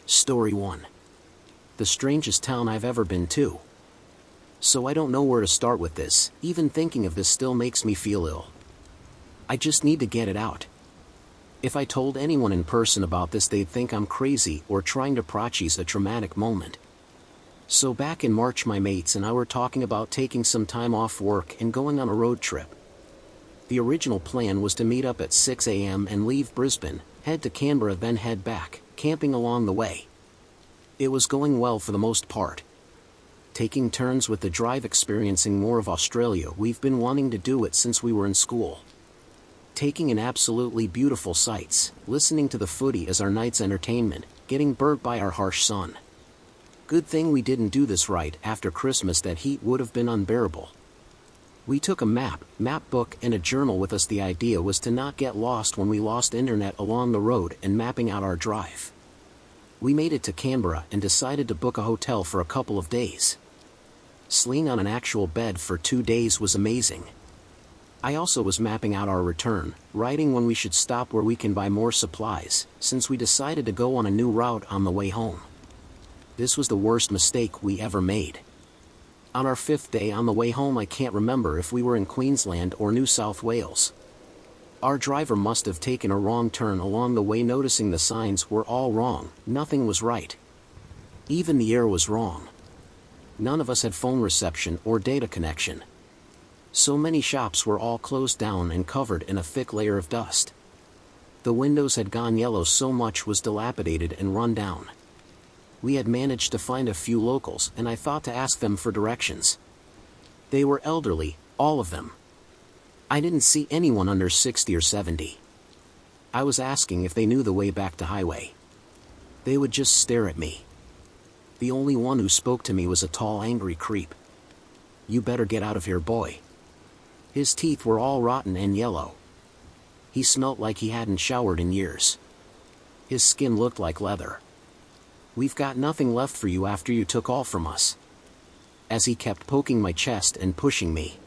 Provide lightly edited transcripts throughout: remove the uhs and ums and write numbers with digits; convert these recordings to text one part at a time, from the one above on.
Story 1. The strangest town I've ever been to. So I don't know where to start with this, even thinking of this still makes me feel ill. I just need to get it out. If I told anyone in person about this they'd think I'm crazy or trying to process a traumatic moment. So back in March my mates and I were talking about taking some time off work and going on a road trip. The original plan was to meet up at 6 a.m. and leave Brisbane, head to Canberra then head back, camping along the way. It was going well for the most part. Taking turns with the drive, experiencing more of Australia. We've been wanting to do it since we were in school. Taking in absolutely beautiful sights, listening to the footy as our night's entertainment, getting burnt by our harsh sun. Good thing we didn't do this right after Christmas, that heat would have been unbearable. We took a map book and a journal with us. The idea was to not get lost when we lost internet along the road and mapping out our drive. We made it to Canberra and decided to book a hotel for a couple of days. Sleeping on an actual bed for 2 days was amazing. I also was mapping out our return, writing when we should stop where we can buy more supplies, since we decided to go on a new route on the way home. This was the worst mistake we ever made. On our 5th day on the way home, I can't remember if we were in Queensland or New South Wales. Our driver must have taken a wrong turn along the way, noticing the signs were all wrong, nothing was right. Even the air was wrong. None of us had phone reception or data connection. So many shops were all closed down and covered in a thick layer of dust. The windows had gone yellow, so much was dilapidated and run down. We had managed to find a few locals and I thought to ask them for directions. They were elderly, all of them. I didn't see anyone under 60 or 70. I was asking if they knew the way back to highway. They would just stare at me. The only one who spoke to me was a tall, angry creep. "You better get out of here, boy." His teeth were all rotten and yellow. He smelt like he hadn't showered in years. His skin looked like leather. "We've got nothing left for you after you took all from us." As he kept poking my chest and pushing me.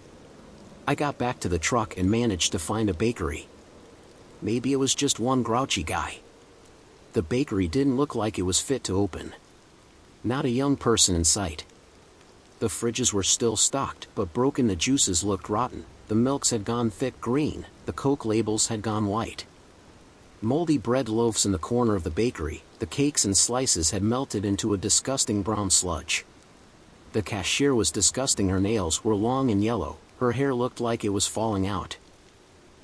I got back to the truck and managed to find a bakery. Maybe it was just one grouchy guy. The bakery didn't look like it was fit to open. Not a young person in sight. The fridges were still stocked but broken, the juices looked rotten, the milks had gone thick green, the Coke labels had gone white. Moldy bread loaves in the corner of the bakery, the cakes and slices had melted into a disgusting brown sludge. The cashier was disgusting, her nails were long and yellow, her hair looked like it was falling out.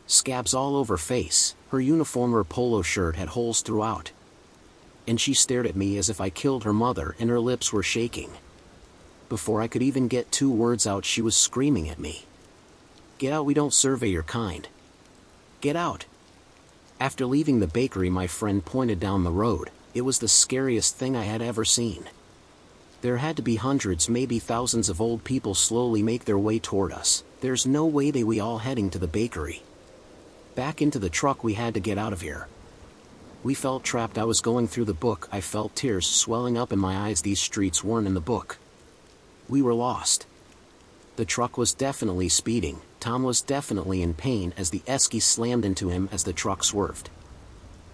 Scabs all over face, her uniform or polo shirt had holes throughout. And she stared at me as if I killed her mother and her lips were shaking. Before I could even get 2 words out she was screaming at me. "Get out, we don't survey your kind. Get out." After leaving the bakery my friend pointed down the road. It was the scariest thing I had ever seen. There had to be hundreds, maybe thousands of old people slowly make their way toward us. There's no way they were all heading to the bakery. Back into the truck, we had to get out of here. We felt trapped. I was going through the book, I felt tears swelling up in my eyes. These streets weren't in the book. We were lost. The truck was definitely speeding. Tom was definitely in pain as the esky slammed into him as the truck swerved.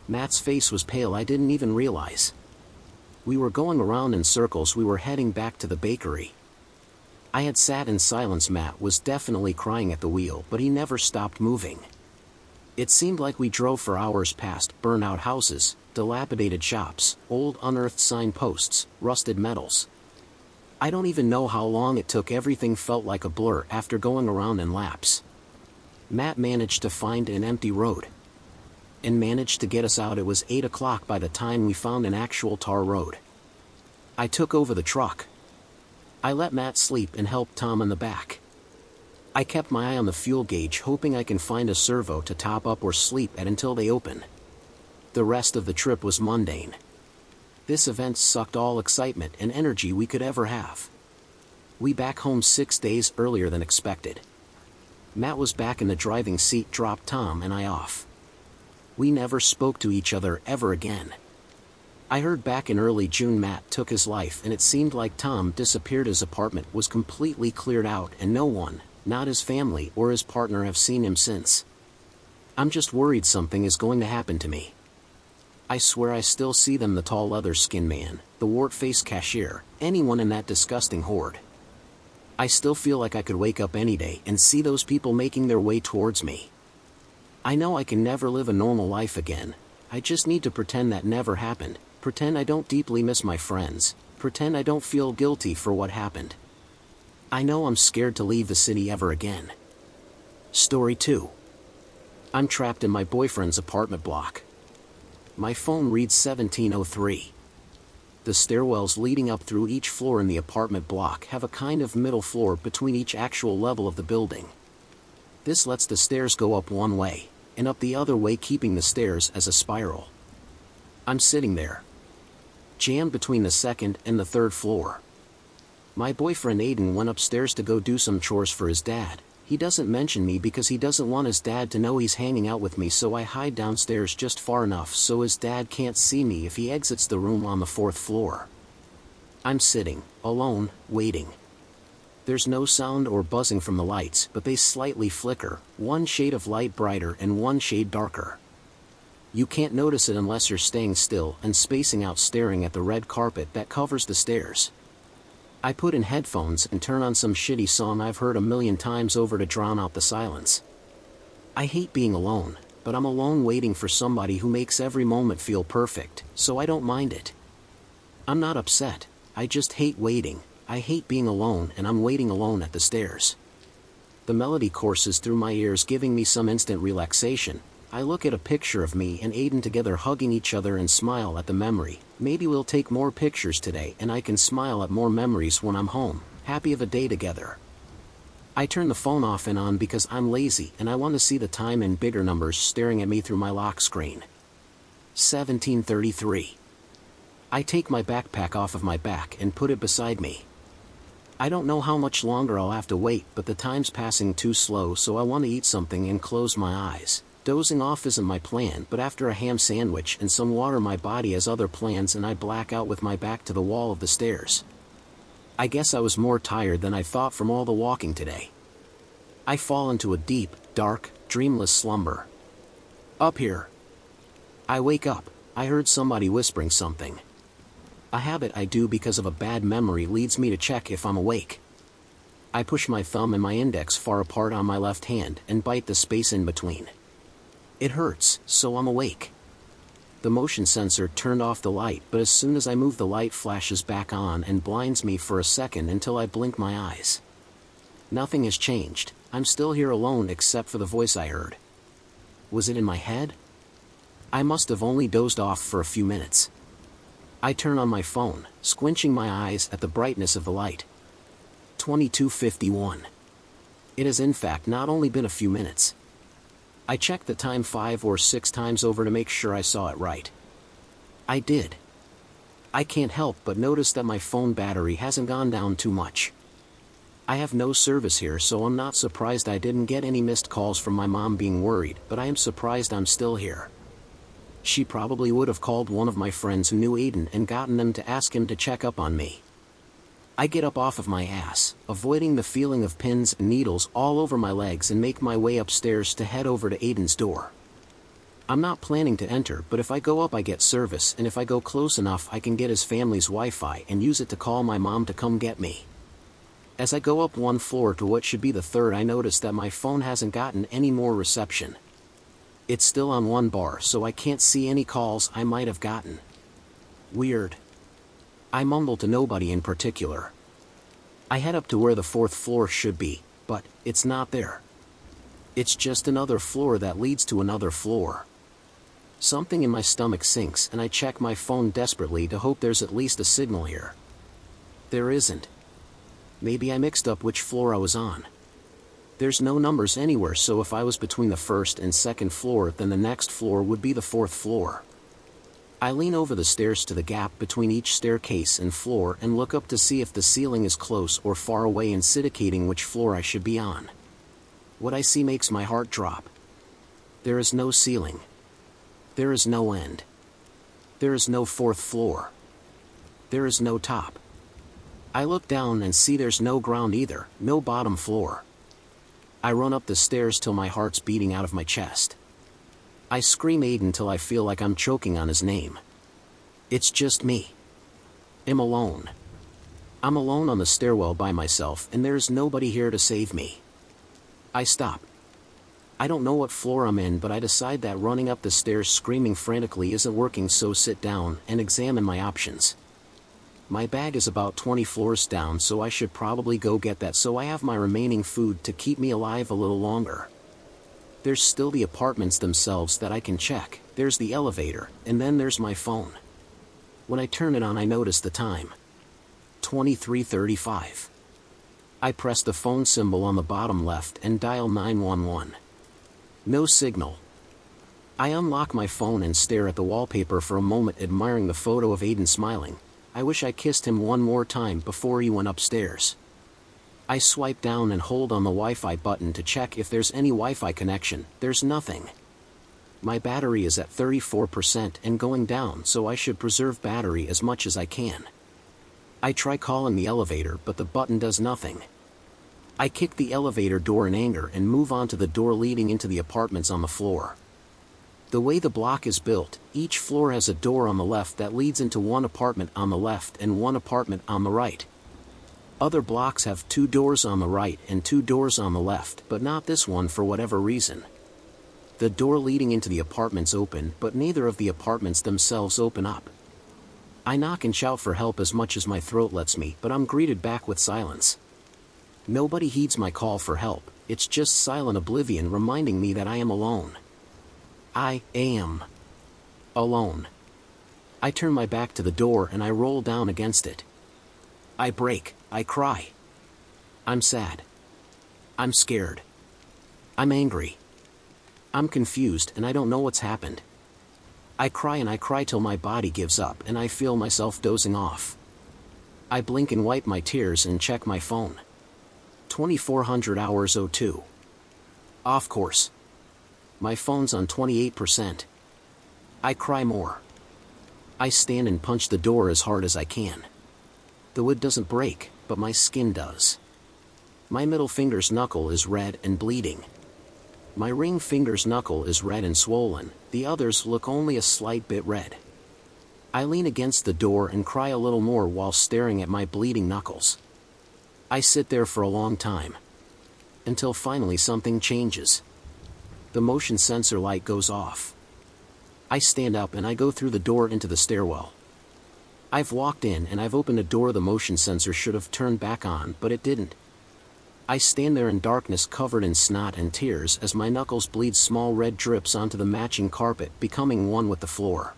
Matt's face was pale. I didn't even realize. We were going around in circles. We were heading back to the bakery. I had sat in silence. Matt was definitely crying at the wheel, but he never stopped moving. It seemed like we drove for hours past burnt-out houses, dilapidated shops, old unearthed signposts, rusted metals. I don't even know how long it took. Everything felt like a blur after going around in laps. Matt managed to find an empty road. And managed to get us out. It was 8 o'clock by the time we found an actual tar road. I took over the truck. I let Matt sleep and helped Tom in the back. I kept my eye on the fuel gauge, hoping I can find a servo to top up or sleep at until they open. The rest of the trip was mundane. This event sucked all excitement and energy we could ever have. We back home 6 days earlier than expected. Matt was back in the driving seat, dropped Tom and I off. We never spoke to each other ever again. I heard back in early June Matt took his life, and it seemed like Tom disappeared. His apartment was completely cleared out and no one, not his family or his partner, have seen him since. I'm just worried something is going to happen to me. I swear I still see them, the tall leather-skinned man, the wart-faced cashier, anyone in that disgusting horde. I still feel like I could wake up any day and see those people making their way towards me. I know I can never live a normal life again. I just need to pretend that never happened, pretend I don't deeply miss my friends, pretend I don't feel guilty for what happened. I know I'm scared to leave the city ever again. Story 2. I'm trapped in my boyfriend's apartment block. My phone reads 1703. The stairwells leading up through each floor in the apartment block have a kind of middle floor between each actual level of the building. This lets the stairs go up one way, and up the other way, keeping the stairs as a spiral. I'm sitting there, jammed between the second and the third floor. My boyfriend Aiden went upstairs to go do some chores for his dad. He doesn't mention me because he doesn't want his dad to know he's hanging out with me, so I hide downstairs just far enough so his dad can't see me if he exits the room on the 4th floor. I'm sitting, alone, waiting. There's no sound or buzzing from the lights, but they slightly flicker, one shade of light brighter and one shade darker. You can't notice it unless you're staying still and spacing out, staring at the red carpet that covers the stairs. I put in headphones and turn on some shitty song I've heard a million times over to drown out the silence. I hate being alone, but I'm alone waiting for somebody who makes every moment feel perfect, so I don't mind it. I'm not upset, I just hate waiting. I hate being alone, and I'm waiting alone at the stairs. The melody courses through my ears, giving me some instant relaxation. I look at a picture of me and Aiden together hugging each other and smile at the memory. Maybe we'll take more pictures today and I can smile at more memories when I'm home, happy of a day together. I turn the phone off and on because I'm lazy and I want to see the time in bigger numbers staring at me through my lock screen. 17:33. I take my backpack off of my back and put it beside me. I don't know how much longer I'll have to wait, but the time's passing too slow, so I want to eat something and close my eyes. Dozing off isn't my plan, but after a ham sandwich and some water my body has other plans and I black out with my back to the wall of the stairs. I guess I was more tired than I thought from all the walking today. I fall into a deep, dark, dreamless slumber. Up here. I wake up. I heard somebody whispering something. A habit I do because of a bad memory leads me to check if I'm awake. I push my thumb and my index far apart on my left hand and bite the space in between. It hurts, so I'm awake. The motion sensor turned off the light, but as soon as I move the light flashes back on and blinds me for a second until I blink my eyes. Nothing has changed. I'm still here alone except for the voice I heard. Was it in my head? I must have only dozed off for a few minutes. I turn on my phone, squinching my eyes at the brightness of the light. 22:51. It has in fact not only been a few minutes. I checked the time 5 or 6 times over to make sure I saw it right. I did. I can't help but notice that my phone battery hasn't gone down too much. I have no service here, so I'm not surprised I didn't get any missed calls from my mom being worried, but I am surprised I'm still here. She probably would have called one of my friends who knew Aiden and gotten them to ask him to check up on me. I get up off of my ass, avoiding the feeling of pins and needles all over my legs, and make my way upstairs to head over to Aiden's door. I'm not planning to enter, but if I go up I get service, and if I go close enough I can get his family's Wi-Fi and use it to call my mom to come get me. As I go up one floor to what should be the 3rd, I notice that my phone hasn't gotten any more reception. It's still on 1 bar, so I can't see any calls I might have gotten. Weird. I mumble to nobody in particular. I head up to where the 4th floor should be, but it's not there. It's just another floor that leads to another floor. Something in my stomach sinks and I check my phone desperately to hope there's at least a signal here. There isn't. Maybe I mixed up which floor I was on. There's no numbers anywhere, so if I was between the 1st and 2nd floor, then the next floor would be the 4th floor. I lean over the stairs to the gap between each staircase and floor and look up to see if the ceiling is close or far away, indicating which floor I should be on. What I see makes my heart drop. There is no ceiling. There is no end. There is no 4th floor. There is no top. I look down and see there's no ground either, no bottom floor. I run up the stairs till my heart's beating out of my chest. I scream Aiden till I feel like I'm choking on his name. It's just me. I'm alone. I'm alone on the stairwell by myself, and there's nobody here to save me. I stop. I don't know what floor I'm in, but I decide that running up the stairs screaming frantically isn't working, so sit down and examine my options. My bag is about 20 floors down, so I should probably go get that so I have my remaining food to keep me alive a little longer. There's still the apartments themselves that I can check, there's the elevator, and then there's my phone. When I turn it on, I notice the time. 23:35. I press the phone symbol on the bottom left and dial 911. No signal. I unlock my phone and stare at the wallpaper for a moment, admiring the photo of Aiden smiling. I wish I kissed him one more time before he went upstairs. I swipe down and hold on the Wi-Fi button to check if there's any Wi-Fi connection. There's nothing. My battery is at 34% and going down, so I should preserve battery as much as I can. I try calling the elevator, but the button does nothing. I kick the elevator door in anger and move on to the door leading into the apartments on the floor. The way the block is built, each floor has a door on the left that leads into one apartment on the left and one apartment on the right. Other blocks have 2 doors on the right and 2 doors on the left, but not this one for whatever reason. The door leading into the apartments open, but neither of the apartments themselves open up. I knock and shout for help as much as my throat lets me, but I'm greeted back with silence. Nobody heeds my call for help, it's just silent oblivion reminding me that I am alone. I am alone. I turn my back to the door and I roll down against it. I break, I cry. I'm sad. I'm scared. I'm angry. I'm confused and I don't know what's happened. I cry and I cry till my body gives up and I feel myself dozing off. I blink and wipe my tears and check my phone. 2400 hours 02. Off course. My phone's on 28%. I cry more. I stand and punch the door as hard as I can. The wood doesn't break, but my skin does. My middle finger's knuckle is red and bleeding. My ring finger's knuckle is red and swollen, the others look only a slight bit red. I lean against the door and cry a little more while staring at my bleeding knuckles. I sit there for a long time. Until finally something changes. The motion sensor light goes off. I stand up and I go through the door into the stairwell. I've walked in and I've opened a door the motion sensor should have turned back on, but it didn't. I stand there in darkness covered in snot and tears as my knuckles bleed small red drips onto the matching carpet, becoming one with the floor.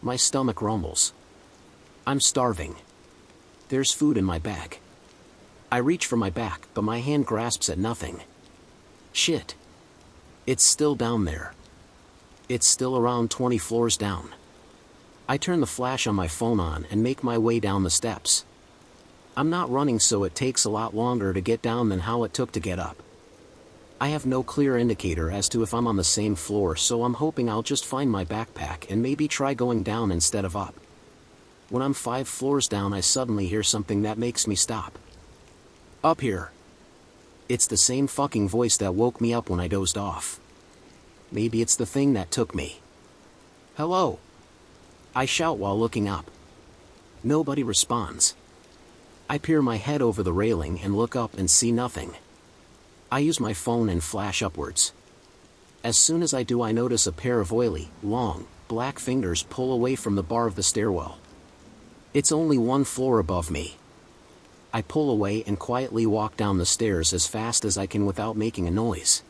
My stomach rumbles. I'm starving. There's food in my bag. I reach for my back, but my hand grasps at nothing. Shit. It's still down there. It's still around 20 floors down. I turn the flash on my phone on and make my way down the steps. I'm not running, so it takes a lot longer to get down than how it took to get up. I have no clear indicator as to if I'm on the same floor, so I'm hoping I'll just find my backpack and maybe try going down instead of up. When I'm 5 floors down, I suddenly hear something that makes me stop. Up here. It's the same fucking voice that woke me up when I dozed off. Maybe it's the thing that took me. Hello? I shout while looking up. Nobody responds. I peer my head over the railing and look up and see nothing. I use my phone and flash upwards. As soon as I do, I notice a pair of oily, long, black fingers pull away from the bar of the stairwell. It's only 1 floor above me. I pull away and quietly walk down the stairs as fast as I can without making a noise.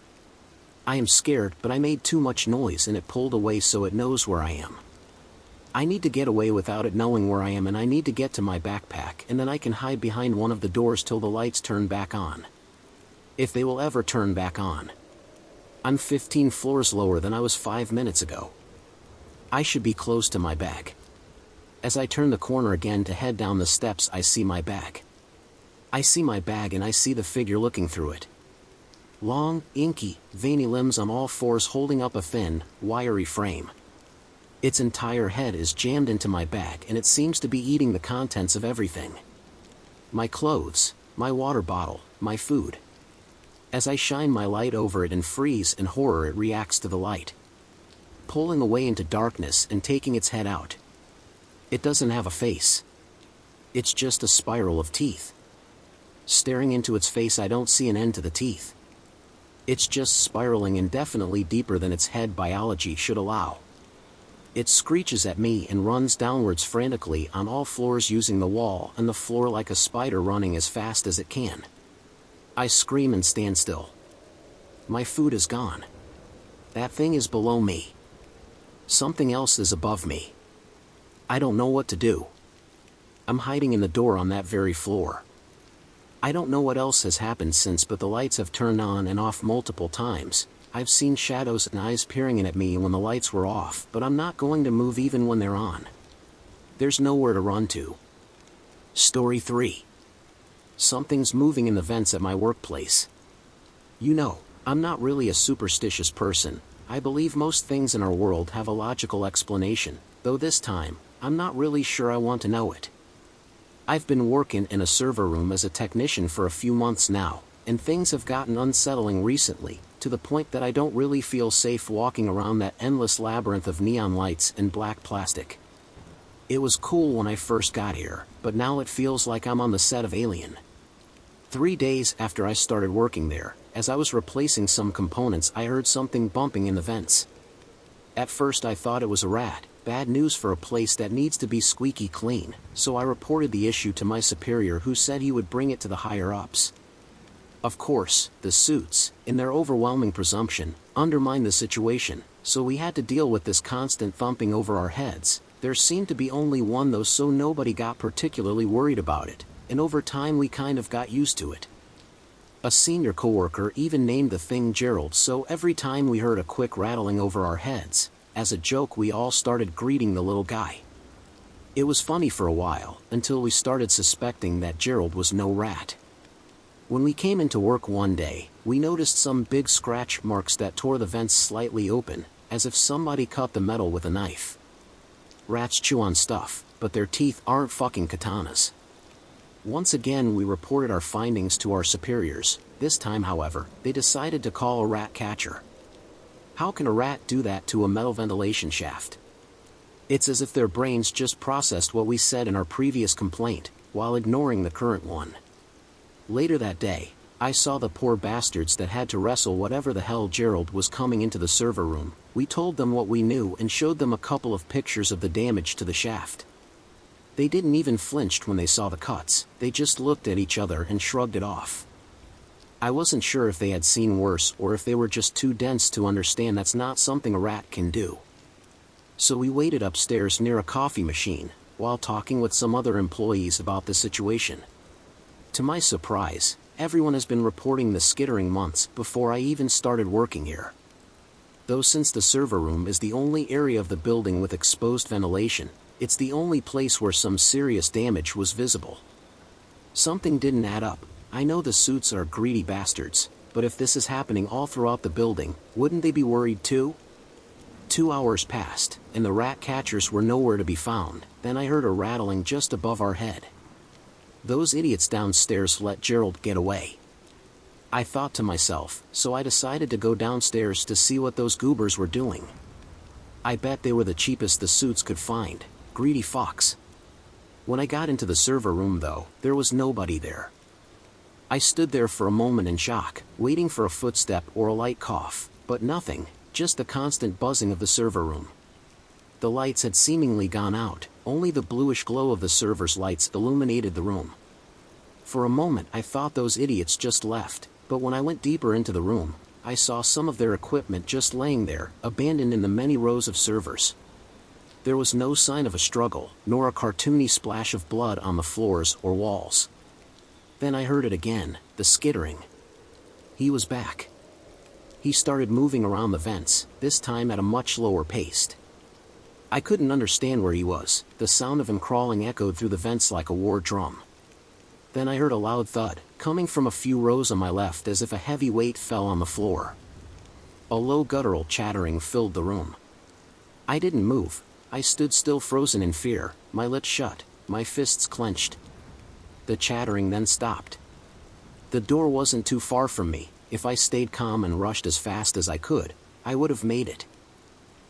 I am scared, but I made too much noise and it pulled away, so it knows where I am. I need to get away without it knowing where I am, and I need to get to my backpack, and then I can hide behind one of the doors till the lights turn back on. If they will ever turn back on. I'm 15 floors lower than I was 5 minutes ago. I should be close to my bag. As I turn the corner again to head down the steps, I see my bag. I see my bag and I see the figure looking through it. Long, inky, veiny limbs on all fours holding up a thin, wiry frame. Its entire head is jammed into my bag and it seems to be eating the contents of everything. My clothes, my water bottle, my food. As I shine my light over it and freeze in horror, it reacts to the light. pulling away into darkness and taking its head out. It doesn't have a face. It's just a spiral of teeth. Staring into its face, I don't see an end to the teeth. It's just spiraling indefinitely deeper than its head biology should allow. It screeches at me and runs downwards frantically on all floors, using the wall and the floor like a spider running as fast as it can. I scream and stand still. My food is gone. That thing is below me. Something else is above me. I don't know what to do. I'm hiding in the door on that very floor. I don't know what else has happened since, but the lights have turned on and off multiple times. I've seen shadows and eyes peering in at me when the lights were off, but I'm not going to move even when they're on. There's nowhere to run to. Story 3. Something's moving in the vents at my workplace. You know, I'm not really a superstitious person. I believe most things in our world have a logical explanation, though this time, I'm not really sure I want to know it. I've been working in a server room as a technician for a few months now, and things have gotten unsettling recently, to the point that I don't really feel safe walking around that endless labyrinth of neon lights and black plastic. It was cool when I first got here, but now it feels like I'm on the set of Alien. 3 days after I started working there, as I was replacing some components, I heard something bumping in the vents. At first I thought it was a rat. Bad news for a place that needs to be squeaky clean, so I reported the issue to my superior, who said he would bring it to the higher-ups. Of course, the suits, in their overwhelming presumption, undermined the situation, so we had to deal with this constant thumping over our heads. There seemed to be only one though, so nobody got particularly worried about it, and over time we kind of got used to it. A senior coworker even named the thing Gerald, so every time we heard a quick rattling over our heads, as a joke we all started greeting the little guy. It was funny for a while, until we started suspecting that Gerald was no rat. When we came into work one day, we noticed some big scratch marks that tore the vents slightly open, as if somebody cut the metal with a knife. Rats chew on stuff, but their teeth aren't fucking katanas. Once again we reported our findings to our superiors. This time, however, they decided to call a rat catcher. How can a rat do that to a metal ventilation shaft? It's as if their brains just processed what we said in our previous complaint, while ignoring the current one. Later that day, I saw the poor bastards that had to wrestle whatever the hell Gerald was coming into the server room. We told them what we knew and showed them a couple of pictures of the damage to the shaft. They didn't even flinch when they saw the cuts. They just looked at each other and shrugged it off. I wasn't sure if they had seen worse or if they were just too dense to understand that's not something a rat can do. So we waited upstairs near a coffee machine, while talking with some other employees about the situation. To my surprise, everyone has been reporting the skittering months before I even started working here. Though since the server room is the only area of the building with exposed ventilation, it's the only place where some serious damage was visible. Something didn't add up. I know the suits are greedy bastards, but if this is happening all throughout the building, wouldn't they be worried too? 2 hours passed, and the rat catchers were nowhere to be found. Then I heard a rattling just above our head. Those idiots downstairs let Gerald get away. I thought to myself, so I decided to go downstairs to see what those goobers were doing. I bet they were the cheapest the suits could find. Greedy fox. When I got into the server room though, there was nobody there. I stood there for a moment in shock, waiting for a footstep or a light cough, but nothing, just the constant buzzing of the server room. The lights had seemingly gone out, only the bluish glow of the server's lights illuminated the room. For a moment I thought those idiots just left, but when I went deeper into the room, I saw some of their equipment just laying there, abandoned in the many rows of servers. There was no sign of a struggle, nor a cartoony splash of blood on the floors or walls. Then I heard it again, the skittering. He was back. He started moving around the vents, this time at a much lower pace. I couldn't understand where he was. The sound of him crawling echoed through the vents like a war drum. Then I heard a loud thud, coming from a few rows on my left, as if a heavy weight fell on the floor. A low guttural chattering filled the room. I didn't move. I stood still, frozen in fear, my lips shut, my fists clenched. The chattering then stopped. The door wasn't too far from me. If I stayed calm and rushed as fast as I could, I would have made it.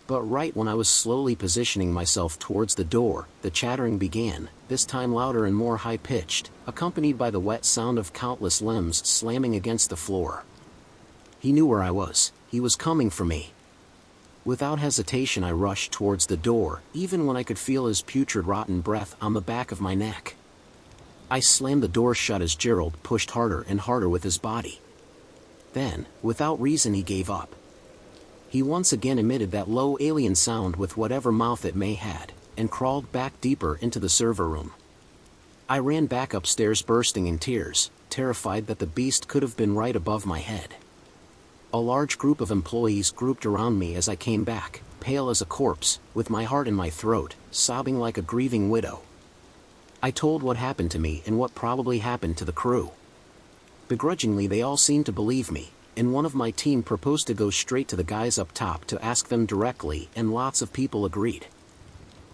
But right when I was slowly positioning myself towards the door, the chattering began, this time louder and more high-pitched, accompanied by the wet sound of countless limbs slamming against the floor. He knew where I was. He was coming for me. Without hesitation I rushed towards the door, even when I could feel his putrid rotten breath on the back of my neck. I slammed the door shut as Gerald pushed harder and harder with his body. Then, without reason, he gave up. He once again emitted that low alien sound with whatever mouth it may had, and crawled back deeper into the server room. I ran back upstairs bursting in tears, terrified that the beast could have been right above my head. A large group of employees grouped around me as I came back, pale as a corpse, with my heart in my throat, sobbing like a grieving widow. I told what happened to me and what probably happened to the crew. Begrudgingly they all seemed to believe me, and one of my team proposed to go straight to the guys up top to ask them directly, and lots of people agreed.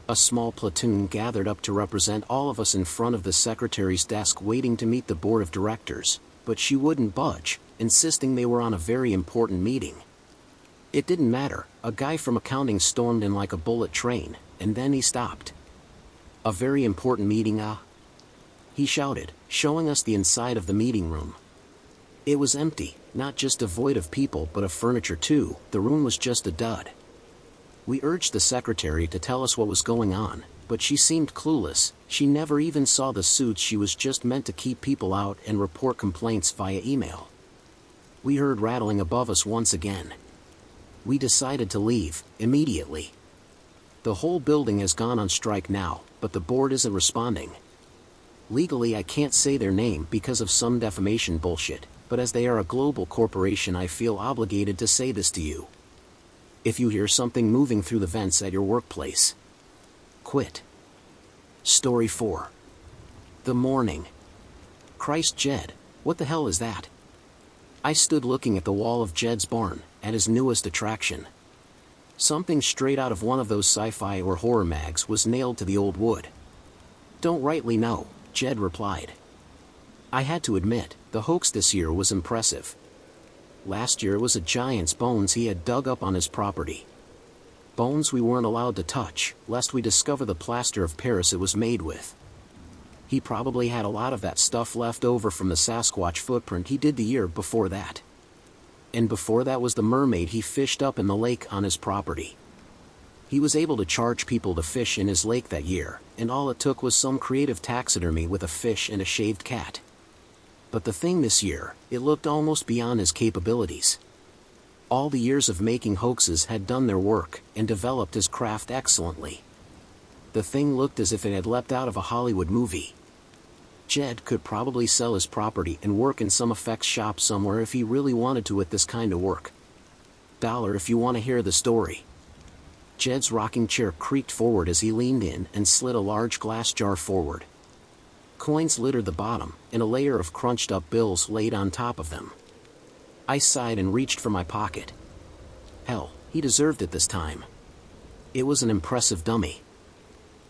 A small platoon gathered up to represent all of us in front of the secretary's desk waiting to meet the board of directors, but she wouldn't budge, insisting they were on a very important meeting. It didn't matter, a guy from accounting stormed in like a bullet train, and then he stopped. "A very important meeting, he shouted, showing us the inside of the meeting room. It was empty, not just devoid of people but of furniture too. The room was just a dud. We urged the secretary to tell us what was going on, but she seemed clueless. She never even saw the suits. She was just meant to keep people out and report complaints via email. We heard rattling above us once again. We decided to leave, immediately. The whole building has gone on strike now, but the board isn't responding. Legally I can't say their name because of some defamation bullshit, but as they are a global corporation I feel obligated to say this to you. If you hear something moving through the vents at your workplace, quit." Story 4. The morning. Christ, Jed, what the hell is that? I stood looking at the wall of Jed's barn, at his newest attraction. Something straight out of one of those sci-fi or horror mags was nailed to the old wood. "Don't rightly know," Jed replied. I had to admit, the hoax this year was impressive. Last year it was a giant's bones he had dug up on his property. Bones we weren't allowed to touch, lest we discover the plaster of Paris it was made with. He probably had a lot of that stuff left over from the Sasquatch footprint he did the year before that. And before that was the mermaid he fished up in the lake on his property. He was able to charge people to fish in his lake that year, and all it took was some creative taxidermy with a fish and a shaved cat. But the thing this year, it looked almost beyond his capabilities. All the years of making hoaxes had done their work, and developed his craft excellently. The thing looked as if it had leapt out of a Hollywood movie. Jed could probably sell his property and work in some effects shop somewhere if he really wanted to with this kind of work. $1 if you want to hear the story. Jed's rocking chair creaked forward as he leaned in and slid a large glass jar forward. Coins littered the bottom, and a layer of crunched-up bills laid on top of them. I sighed and reached for my pocket. Hell, he deserved it this time. It was an impressive dummy.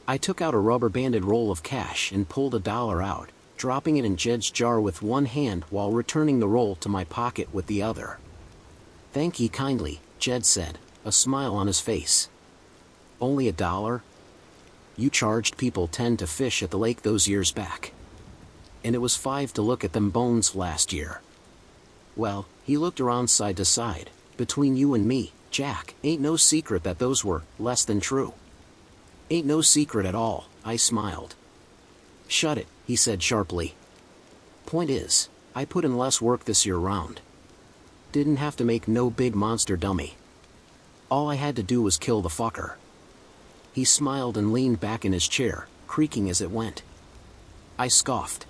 I took out a rubber-banded roll of cash and pulled $1 out, dropping it in Jed's jar with one hand while returning the roll to my pocket with the other. "Thank ye kindly," Jed said, a smile on his face. "Only $1? You charged people 10 to fish at the lake those years back. And it was 5 to look at them bones last year." Well, he looked around side to side. "Between you and me, Jack, ain't no secret that those were less than true." "Ain't no secret at all," I smiled. "Shut it," he said sharply. "Point is, I put in less work this year round. Didn't have to make no big monster dummy. All I had to do was kill the fucker." He smiled and leaned back in his chair, creaking as it went. I scoffed.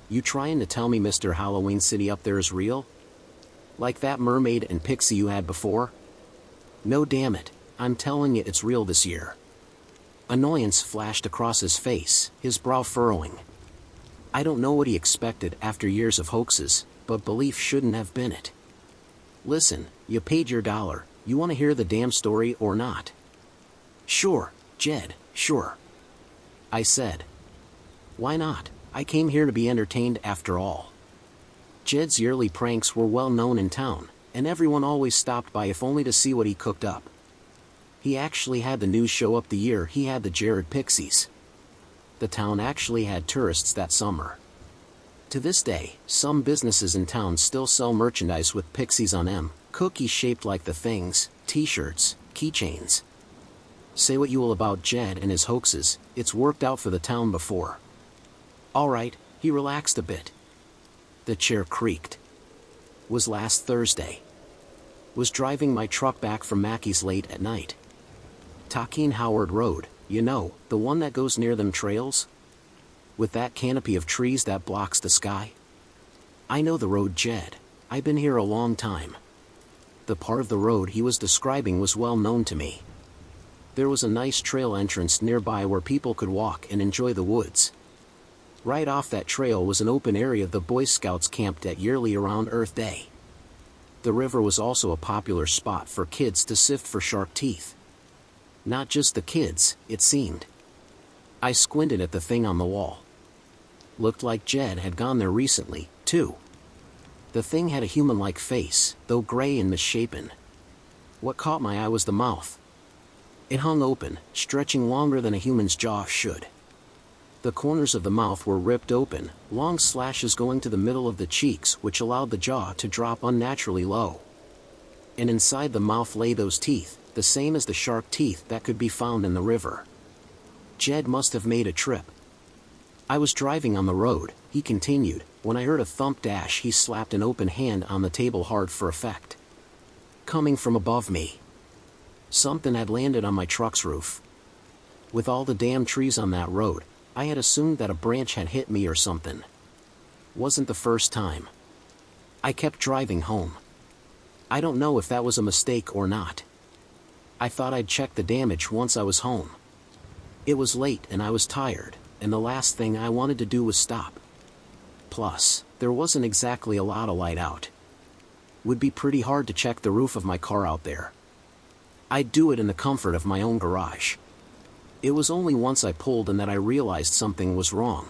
"You trying to tell me Mr. Halloween City up there is real? Like that mermaid and pixie you had before? No, damn it, I'm telling you it's real this year." Annoyance flashed across his face, his brow furrowing. I don't know what he expected after years of hoaxes, but belief shouldn't have been it. "Listen, you paid your $1, you want to hear the damn story or not?" "Sure, Jed, sure," I said. "Why not? I came here to be entertained after all." Jed's yearly pranks were well known in town, and everyone always stopped by if only to see what he cooked up. He actually had the news show up the year he had the Jared Pixies. The town actually had tourists that summer. To this day, some businesses in town still sell merchandise with pixies on them, cookies shaped like the things, t-shirts, keychains. Say what you will about Jed and his hoaxes, it's worked out for the town before. Alright, he relaxed a bit. The chair creaked. Was last Thursday. Was driving my truck back from Mackey's late at night. Talking Howard Road, you know, the one that goes near them trails? With that canopy of trees that blocks the sky? I know the road, Jed. I've been here a long time. The part of the road he was describing was well known to me. There was a nice trail entrance nearby where people could walk and enjoy the woods. Right off that trail was an open area the Boy Scouts camped at yearly around Earth Day. The river was also a popular spot for kids to sift for shark teeth. Not just the kids, it seemed. I squinted at the thing on the wall. Looked like Jed had gone there recently, too. The thing had a human-like face, though gray and misshapen. What caught my eye was the mouth. It hung open, stretching longer than a human's jaw should. The corners of the mouth were ripped open, long slashes going to the middle of the cheeks which allowed the jaw to drop unnaturally low. And inside the mouth lay those teeth, the same as the shark teeth that could be found in the river. Jed must have made a trip. I was driving on the road, he continued, when I heard a thump dash. He slapped an open hand on the table hard for effect. Coming from above me. Something had landed on my truck's roof. With all the damn trees on that road, I had assumed that a branch had hit me or something. Wasn't the first time. I kept driving home. I don't know if that was a mistake or not. I thought I'd check the damage once I was home. It was late and I was tired, and the last thing I wanted to do was stop. Plus, there wasn't exactly a lot of light out. Would be pretty hard to check the roof of my car out there. I'd do it in the comfort of my own garage. It was only once I pulled in that I realized something was wrong.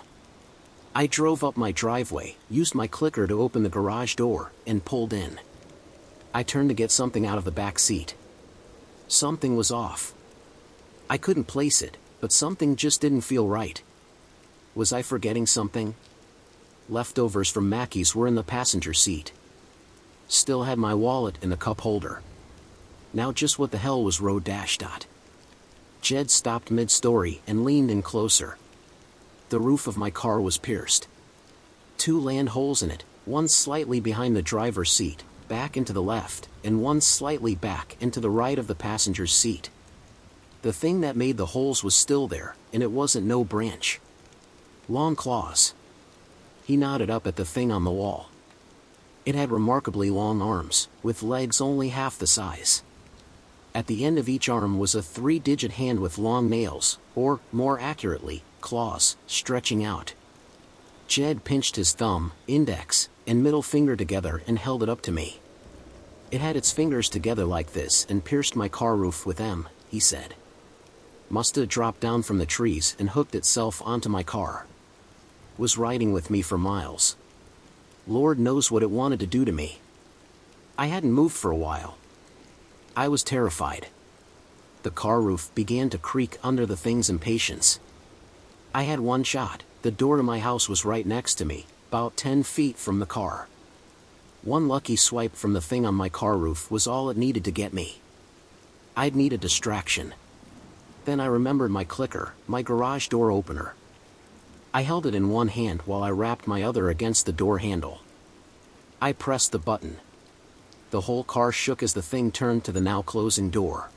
I drove up my driveway, used my clicker to open the garage door, and pulled in. I turned to get something out of the back seat. Something was off. I couldn't place it, but something just didn't feel right. Was I forgetting something? Leftovers from Mackey's were in the passenger seat. Still had my wallet in the cup holder. Now just what the hell was road dash dot? Jed stopped mid-story and leaned in closer. The roof of my car was pierced. 2 land holes in it, one slightly behind the driver's seat, back into the left, and one slightly back into the right of the passenger's seat. The thing that made the holes was still there, and it wasn't no branch. Long claws. He nodded up at the thing on the wall. It had remarkably long arms, with legs only half the size. At the end of each arm was a 3-digit hand with long nails, or, more accurately, claws, stretching out. Jed pinched his thumb, index, and middle finger together and held it up to me. It had its fingers together like this and pierced my car roof with them, he said. Must have dropped down from the trees and hooked itself onto my car. Was riding with me for miles. Lord knows what it wanted to do to me. I hadn't moved for a while. I was terrified. The car roof began to creak under the thing's impatience. I had one shot. The door to my house was right next to me, about 10 feet from the car. One lucky swipe from the thing on my car roof was all it needed to get me. I'd need a distraction. Then I remembered my clicker, my garage door opener. I held it in one hand while I wrapped my other against the door handle. I pressed the button. The whole car shook as the thing turned to the now closing door.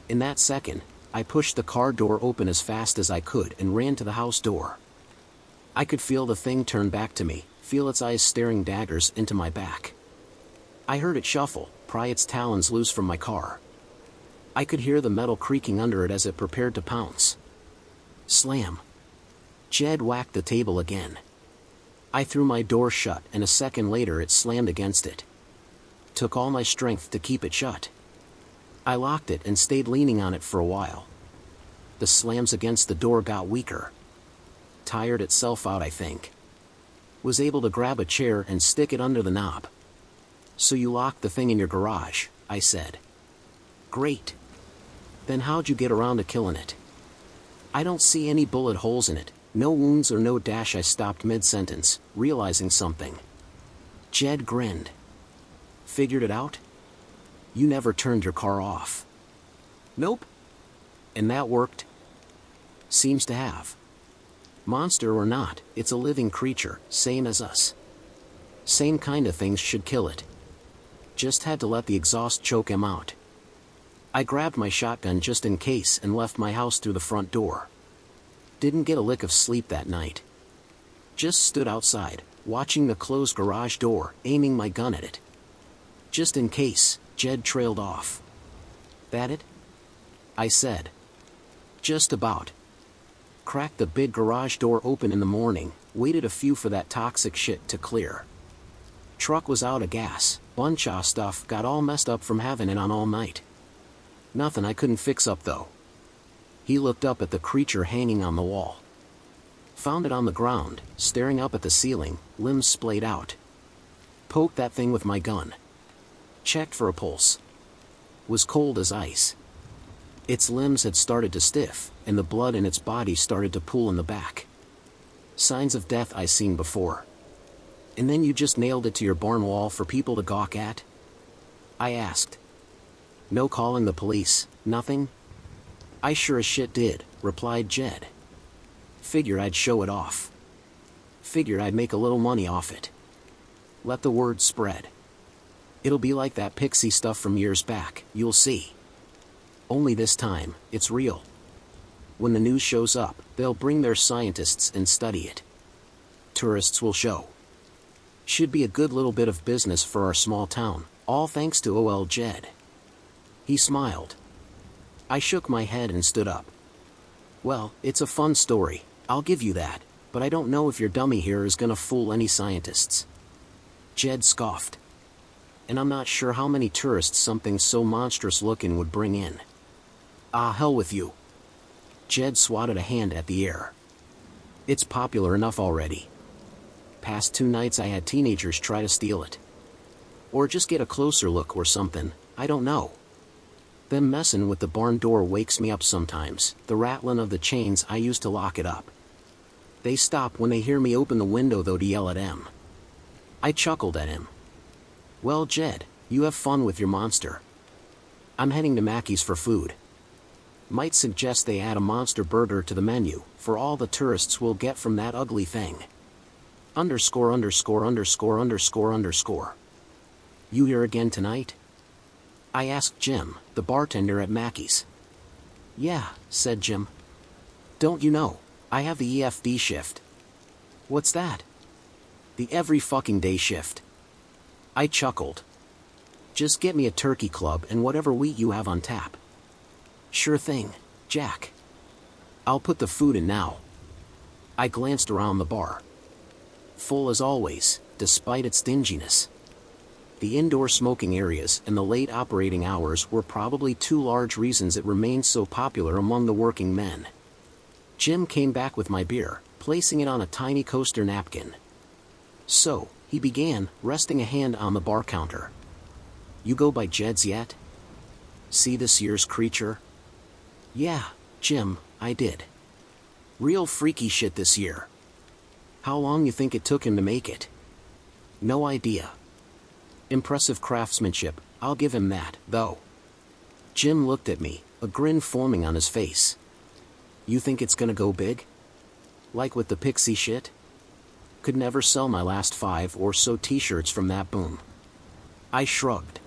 In that second, I pushed the car door open as fast as I could and ran to the house door. I could feel the thing turn back to me, feel its eyes staring daggers into my back. I heard it shuffle, pry its talons loose from my car. I could hear the metal creaking under it as it prepared to pounce. Slam. Jed whacked the table again. I threw my door shut and a second later it slammed against it. Took all my strength to keep it shut. I locked it and stayed leaning on it for a while. The slams against the door got weaker. Tired itself out, I think. Was able to grab a chair and stick it under the knob. So you locked the thing in your garage, I said. Great. Then how'd you get around to killing it? I don't see any bullet holes in it, no wounds or no dash. I stopped mid-sentence, realizing something. Jed grinned. Figured it out? You never turned your car off. Nope. And that worked? Seems to have. Monster or not, it's a living creature, same as us. Same kind of things should kill it. Just had to let the exhaust choke him out. I grabbed my shotgun just in case and left my house through the front door. Didn't get a lick of sleep that night. Just stood outside, watching the closed garage door, aiming my gun at it. Just in case, Jed trailed off. That it? I said. Just about. Cracked the big garage door open in the morning, waited a few for that toxic shit to clear. Truck was out of gas, bunch of stuff got all messed up from having it on all night. Nothing I couldn't fix up though. He looked up at the creature hanging on the wall. Found it on the ground, staring up at the ceiling, limbs splayed out. Poked that thing with my gun. Checked for a pulse. Was cold as ice. Its limbs had started to stiff, and the blood in its body started to pool in the back. Signs of death I seen before. And then you just nailed it to your barn wall for people to gawk at? I asked. No calling the police, nothing? I sure as shit did, replied Jed. Figured I'd show it off. Figured I'd make a little money off it. Let the word spread. It'll be like that pixie stuff from years back, you'll see. Only this time, it's real. When the news shows up, they'll bring their scientists and study it. Tourists will show. Should be a good little bit of business for our small town, all thanks to OL Jed. He smiled. I shook my head and stood up. Well, it's a fun story, I'll give you that, but I don't know if your dummy here is gonna fool any scientists. Jed scoffed. And I'm not sure how many tourists something so monstrous looking would bring in. Ah, hell with you. Jed swatted a hand at the air. It's popular enough already. Past 2 nights I had teenagers try to steal it. Or just get a closer look or something, I don't know. Them messin' with the barn door wakes me up sometimes, the rattling of the chains I use to lock it up. They stop when they hear me open the window though to yell at 'em. I chuckled at him. Well Jed, you have fun with your monster. I'm heading to Mackey's for food. Might suggest they add a monster burger to the menu, for all the tourists will get from that ugly thing. Underscore underscore underscore underscore underscore. You here again tonight? I asked Jim, the bartender at Mackey's. Yeah, said Jim. Don't you know, I have the EFD shift. What's that? The every fucking day shift. I chuckled. Just get me a turkey club and whatever wheat you have on tap. Sure thing, Jack. I'll put the food in now. I glanced around the bar. Full as always, despite its dinginess. The indoor smoking areas and the late operating hours were probably 2 large reasons it remained so popular among the working men. Jim came back with my beer, placing it on a tiny coaster napkin. So, he began, resting a hand on the bar counter. You go by Jed's yet? See this year's creature? Yeah, Jim, I did. Real freaky shit this year. How long you think it took him to make it? No idea. Impressive craftsmanship, I'll give him that, though. Jim looked at me, a grin forming on his face. You think it's gonna go big? Like with the pixie shit? Could never sell my last 5 or so t-shirts from that boom. I shrugged.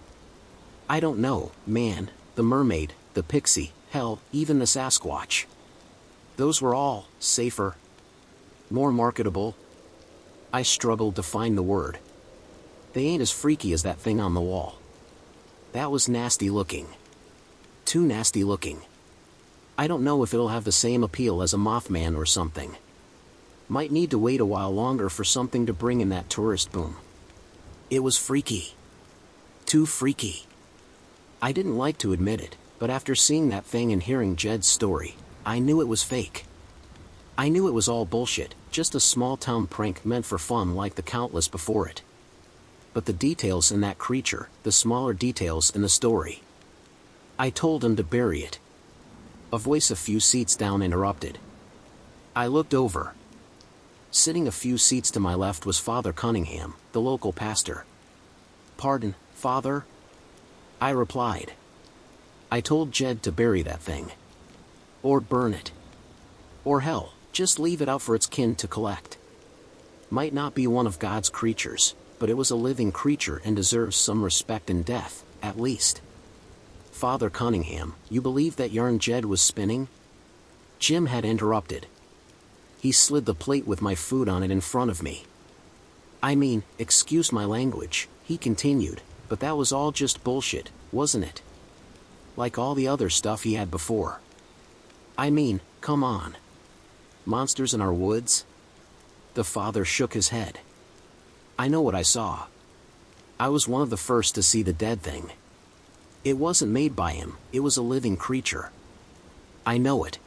I don't know, man, the mermaid, the pixie, hell, even the Sasquatch. Those were all safer. More marketable. I struggled to find the word. They ain't as freaky as that thing on the wall. That was nasty looking. Too nasty looking. I don't know if it'll have the same appeal as a Mothman or something. Might need to wait a while longer for something to bring in that tourist boom. It was freaky. Too freaky. I didn't like to admit it, but after seeing that thing and hearing Jed's story, I knew it was fake. I knew it was all bullshit, just a small-town prank meant for fun like the countless before it. But the details in that creature, the smaller details in the story. I told him to bury it. A voice a few seats down interrupted. I looked over. Sitting a few seats to my left was Father Cunningham, the local pastor. "Pardon, Father?" I replied. "I told Jed to bury that thing. Or burn it. Or hell, just leave it out for its kin to collect. Might not be one of God's creatures, but it was a living creature and deserves some respect and death, at least." "Father Cunningham, you believe that yarn Jed was spinning?" Jim had interrupted. He slid the plate with my food on it in front of me. "I mean, excuse my language," he continued, "but that was all just bullshit, wasn't it? Like all the other stuff he had before. I mean, come on. Monsters in our woods?" The father shook his head. "I know what I saw. I was one of the first to see the dead thing. It wasn't made by him, it was a living creature. I know it."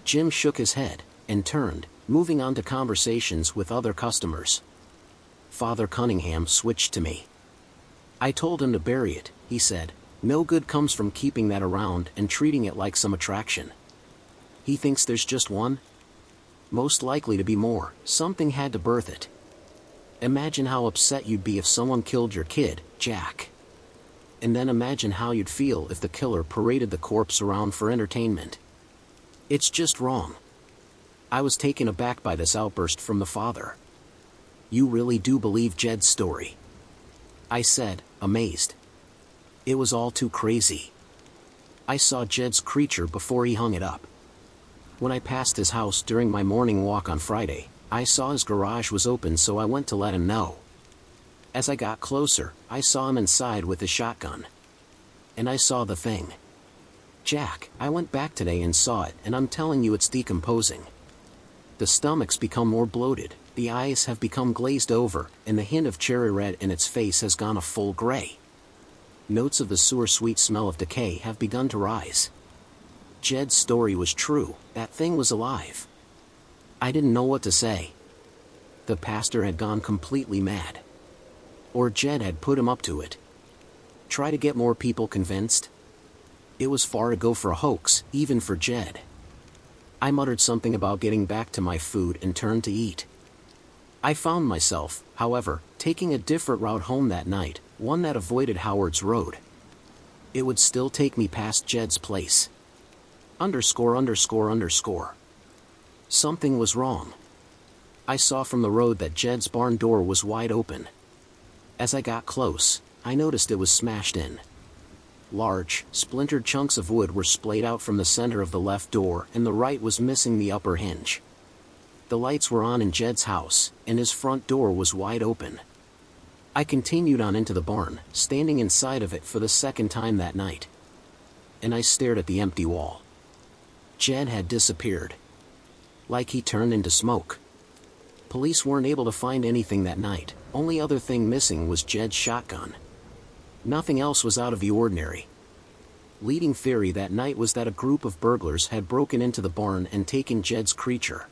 Jim shook his head, and turned, moving on to conversations with other customers. Father Cunningham switched to me. "I told him to bury it," he said. "No good comes from keeping that around and treating it like some attraction. He thinks there's just one? Most likely to be more. Something had to birth it. Imagine how upset you'd be if someone killed your kid, Jack. And then imagine how you'd feel if the killer paraded the corpse around for entertainment. It's just wrong." I was taken aback by this outburst from the father. "You really do believe Jed's story?" I said, amazed. It was all too crazy. I saw Jed's creature before he hung it up. When I passed his house during my morning walk on Friday, I saw his garage was open, so I went to let him know. As I got closer, I saw him inside with his shotgun. And I saw the thing. Jack, I went back today and saw it, and I'm telling you it's decomposing. The stomach's become more bloated, the eyes have become glazed over, and the hint of cherry red in its face has gone a full gray. Notes of the sewer sweet smell of decay have begun to rise. Jed's story was true, that thing was alive. I didn't know what to say. The pastor had gone completely mad. Or Jed had put him up to it. Try to get more people convinced? It was far to go for a hoax, even for Jed. I muttered something about getting back to my food and turned to eat. I found myself, however, taking a different route home that night, one that avoided Howard's Road. It would still take me past Jed's place. ____. Something was wrong. I saw from the road that Jed's barn door was wide open. As I got close, I noticed it was smashed in. Large, splintered chunks of wood were splayed out from the center of the left door, and the right was missing the upper hinge. The lights were on in Jed's house, and his front door was wide open. I continued on into the barn, standing inside of it for the second time that night. And I stared at the empty wall. Jed had disappeared. Like he turned into smoke. Police weren't able to find anything that night, only other thing missing was Jed's shotgun. Nothing else was out of the ordinary. Leading theory that night was that a group of burglars had broken into the barn and taken Jed's creature.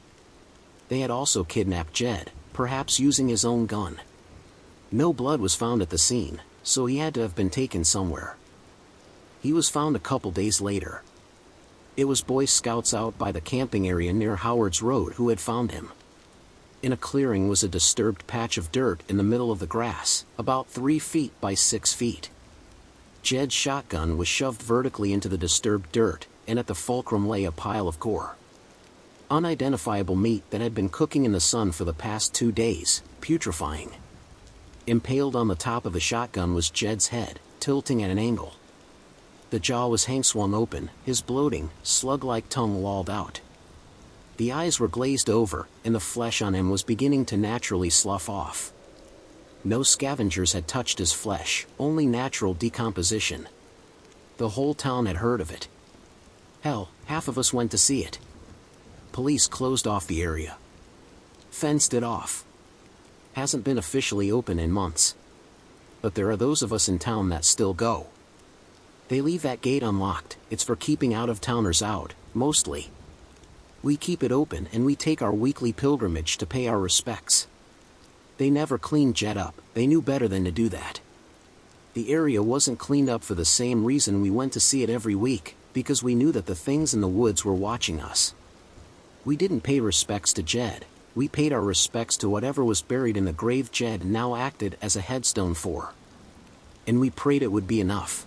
They had also kidnapped Jed, perhaps using his own gun. No blood was found at the scene, so he had to have been taken somewhere. He was found a couple days later. It was Boy Scouts out by the camping area near Howard's Road who had found him. In a clearing was a disturbed patch of dirt in the middle of the grass, about 3 feet by 6 feet. Jed's shotgun was shoved vertically into the disturbed dirt, and at the fulcrum lay a pile of gore. Unidentifiable meat that had been cooking in the sun for the past 2 days, putrefying. Impaled on the top of the shotgun was Jed's head, tilting at an angle. The jaw was hang-swung open, his bloating, slug-like tongue lolled out. The eyes were glazed over, and the flesh on him was beginning to naturally slough off. No scavengers had touched his flesh, only natural decomposition. The whole town had heard of it. Hell, half of us went to see it. Police closed off the area. Fenced it off. Hasn't been officially open in months. But there are those of us in town that still go. They leave that gate unlocked, it's for keeping out-of-towners out, mostly. We keep it open and we take our weekly pilgrimage to pay our respects. They never cleaned Jed up, they knew better than to do that. The area wasn't cleaned up for the same reason we went to see it every week, because we knew that the things in the woods were watching us. We didn't pay respects to Jed, we paid our respects to whatever was buried in the grave Jed now acted as a headstone for. And we prayed it would be enough.